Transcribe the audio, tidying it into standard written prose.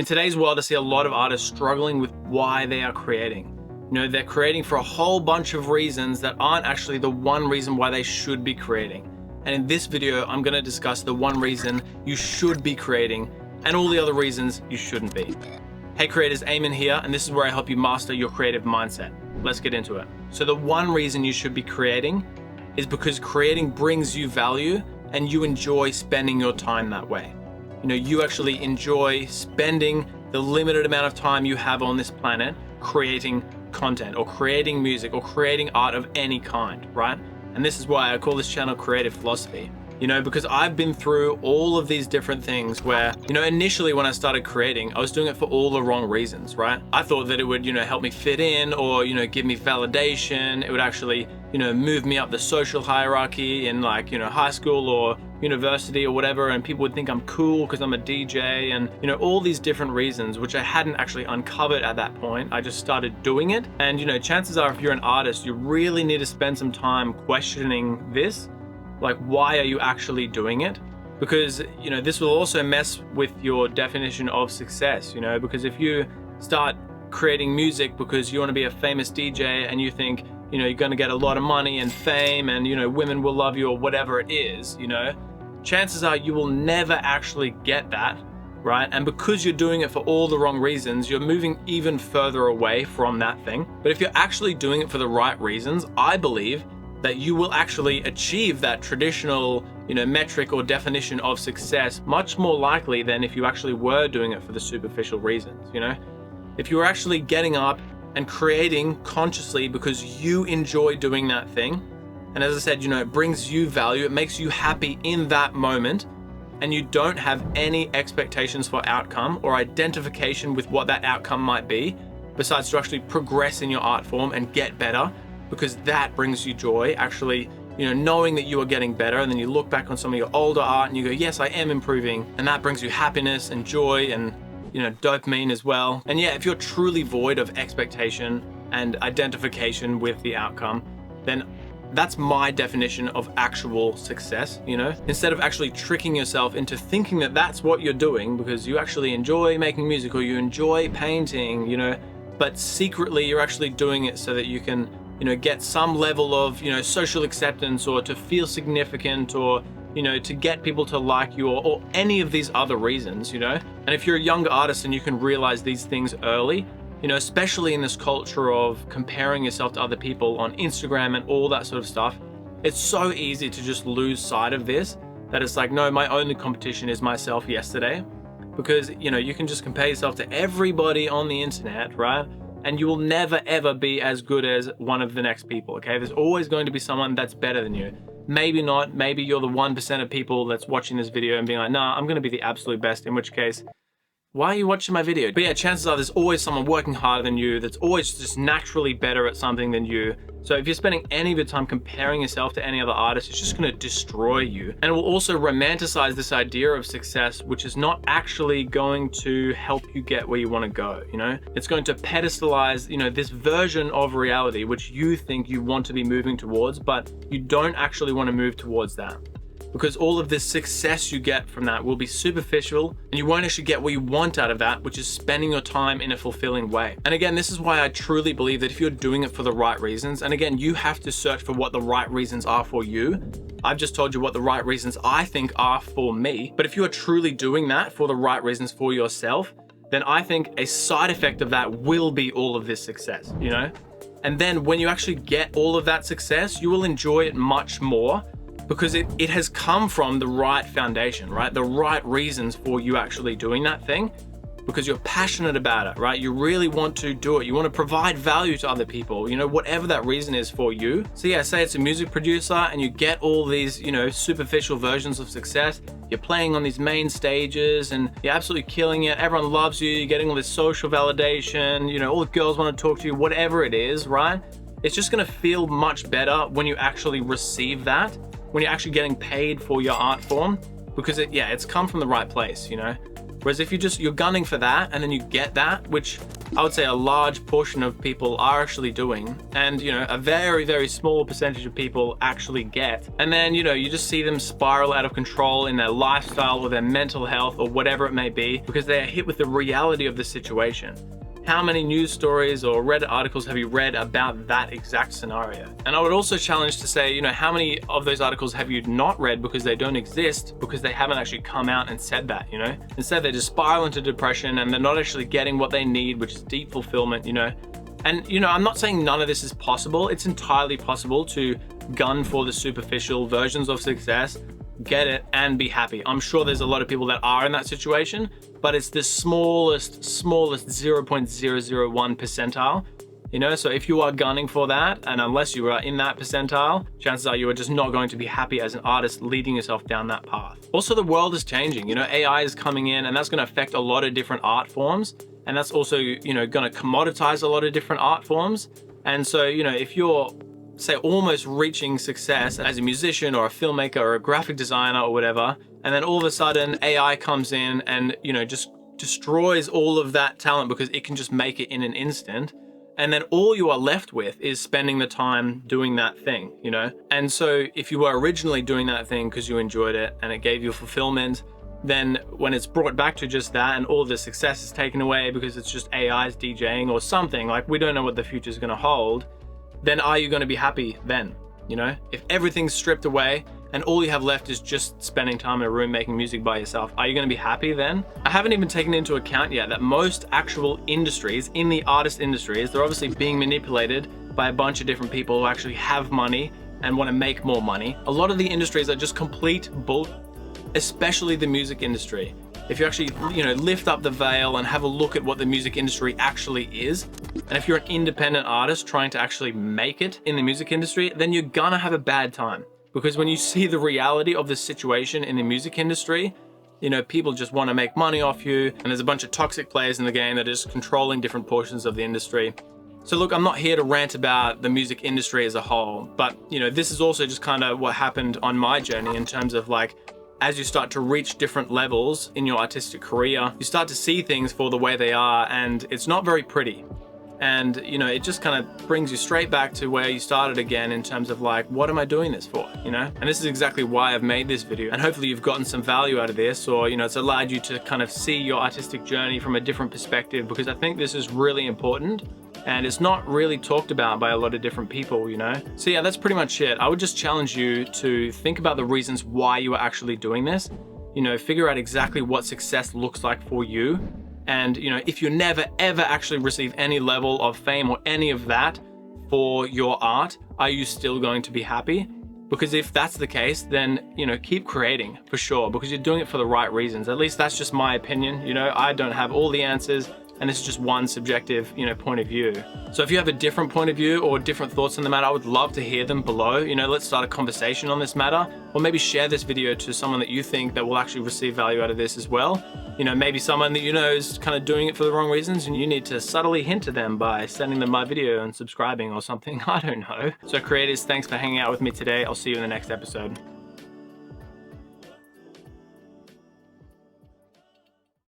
In today's world, I see a lot of artists struggling with why they are creating. They're creating for a whole bunch of reasons that aren't actually the one reason why they should be creating. And in this video, I'm going to discuss the one reason you should be creating and all the other reasons you shouldn't be. Hey creators, Aimon here, and this is where I help you master your creative mindset. Let's get into it. So the one reason you should be creating is because creating brings you value and you enjoy spending your time that way. You actually enjoy spending the limited amount of time you have on this planet creating content or creating music or creating art of any kind, right? And this is why I call this channel Creative Philosophy. Because I've been through all of these different things where, initially when I started creating, I was doing it for all the wrong reasons, right? I thought that it would, help me fit in or, give me validation. It would actually, move me up the social hierarchy in high school or university or whatever. And people would think I'm cool because I'm a DJ and, all these different reasons, which I hadn't actually uncovered at that point. I just started doing it. And, chances are if you're an artist, you really need to spend some time questioning this. Like, why are you actually doing it? Because, this will also mess with your definition of success, because if you start creating music because you want to be a famous DJ and you think, you're going to get a lot of money and fame and, women will love you or whatever it is, chances are you will never actually get that, right? And because you're doing it for all the wrong reasons, you're moving even further away from that thing. But if you're actually doing it for the right reasons, I believe that you will actually achieve that traditional, metric or definition of success much more likely than if you actually were doing it for the superficial reasons, If you were actually getting up and creating consciously because you enjoy doing that thing, and as I said, it brings you value, it makes you happy in that moment, and you don't have any expectations for outcome or identification with what that outcome might be, besides to actually progress in your art form and get better, because that brings you joy, actually, knowing that you are getting better, and then you look back on some of your older art and you go, yes, I am improving, and that brings you happiness and joy and, dopamine as well. And yeah, if you're truly void of expectation and identification with the outcome, then that's my definition of actual success, Instead of actually tricking yourself into thinking that that's what you're doing because you actually enjoy making music or you enjoy painting, but secretly you're actually doing it so that you can get some level of, social acceptance or to feel significant or, to get people to like you or any of these other reasons, And if you're a younger artist and you can realize these things early, especially in this culture of comparing yourself to other people on Instagram and all that sort of stuff, it's so easy to just lose sight of this, that it's like, no, my only competition is myself yesterday, because, you can just compare yourself to everybody on the internet, right? And you will never ever be as good as one of the next people, okay? There's always going to be someone that's better than you. Maybe not, maybe you're the 1% of people that's watching this video and being like, nah, I'm gonna be the absolute best, in which case, why are you watching my video? But yeah, chances are there's always someone working harder than you that's always just naturally better at something than you. So if you're spending any of your time comparing yourself to any other artist, it's just gonna destroy you. And it will also romanticize this idea of success, which is not actually going to help you get where you wanna go, It's going to pedestalize, this version of reality, which you think you want to be moving towards, but you don't actually wanna move towards that. Because all of this success you get from that will be superficial and you won't actually get what you want out of that, which is spending your time in a fulfilling way. And again, this is why I truly believe that if you're doing it for the right reasons, and again, you have to search for what the right reasons are for you. I've just told you what the right reasons I think are for me. But if you are truly doing that for the right reasons for yourself, then I think a side effect of that will be all of this success, And then when you actually get all of that success, you will enjoy it much more, because it has come from the right foundation, right? The right reasons for you actually doing that thing, because you're passionate about it, right? You really want to do it. You want to provide value to other people, whatever that reason is for you. So yeah, say it's a music producer and you get all these, superficial versions of success. You're playing on these main stages and you're absolutely killing it. Everyone loves you. You're getting all this social validation, all the girls want to talk to you, whatever it is, right? It's just going to feel much better when you actually receive that, when you're actually getting paid for your art form, because it's come from the right place, Whereas if you're gunning for that and then you get that, which I would say a large portion of people are actually doing, and a very, very small percentage of people actually get, and then you just see them spiral out of control in their lifestyle or their mental health or whatever it may be, because they are hit with the reality of the situation. How many news stories or Reddit articles have you read about that exact scenario? And I would also challenge to say, how many of those articles have you not read because they don't exist, because they haven't actually come out and said that, Instead, they just spiral into depression and they're not actually getting what they need, which is deep fulfillment, And, I'm not saying none of this is possible. It's entirely possible to gun for the superficial versions of success, get it, and be happy. I'm sure there's a lot of people that are in that situation, but it's the smallest 0.001 percentile, So if you are gunning for that, and unless you are in that percentile, chances are you are just not going to be happy as an artist leading yourself down that path. Also, the world is changing. AI is coming in, and that's going to affect a lot of different art forms. And that's also, going to commoditize a lot of different art forms. And so, if you're, say, almost reaching success as a musician or a filmmaker or a graphic designer or whatever, and then all of a sudden AI comes in and, just destroys all of that talent because it can just make it in an instant. And then all you are left with is spending the time doing that thing, And so if you were originally doing that thing because you enjoyed it and it gave you fulfillment, then when it's brought back to just that and all the success is taken away because it's just AI's DJing or something, like we don't know what the future is going to hold, then are you going to be happy then? If everything's stripped away and all you have left is just spending time in a room making music by yourself, are you going to be happy then? I haven't even taken into account yet that most actual industries, in the artist industries, they're obviously being manipulated by a bunch of different people who actually have money and want to make more money. A lot of the industries are just complete bull, especially the music industry. If you actually, lift up the veil and have a look at what the music industry actually is, and if you're an independent artist trying to actually make it in the music industry, then you're gonna have a bad time. Because when you see the reality of the situation in the music industry, people just want to make money off you, and there's a bunch of toxic players in the game that are just controlling different portions of the industry. So look, I'm not here to rant about the music industry as a whole, but this is also just kind of what happened on my journey in terms of like, as you start to reach different levels in your artistic career, you start to see things for the way they are, and it's not very pretty. And, it just kind of brings you straight back to where you started again in terms of like, what am I doing this for, And this is exactly why I've made this video. And hopefully you've gotten some value out of this, or, it's allowed you to kind of see your artistic journey from a different perspective, because I think this is really important. And it's not really talked about by a lot of different people, So yeah, that's pretty much it. I would just challenge you to think about the reasons why you are actually doing this. Figure out exactly what success looks like for you. And, if you never, ever actually receive any level of fame or any of that for your art, are you still going to be happy? Because if that's the case, then, keep creating for sure, because you're doing it for the right reasons. At least that's just my opinion. I don't have all the answers, and it's just one subjective, point of view. So if you have a different point of view or different thoughts on the matter, I would love to hear them below. Let's start a conversation on this matter, or maybe share this video to someone that you think that will actually receive value out of this as well. Maybe someone that is kind of doing it for the wrong reasons, and you need to subtly hint to them by sending them my video and subscribing or something. I don't know. So creators, thanks for hanging out with me today. I'll see you in the next episode.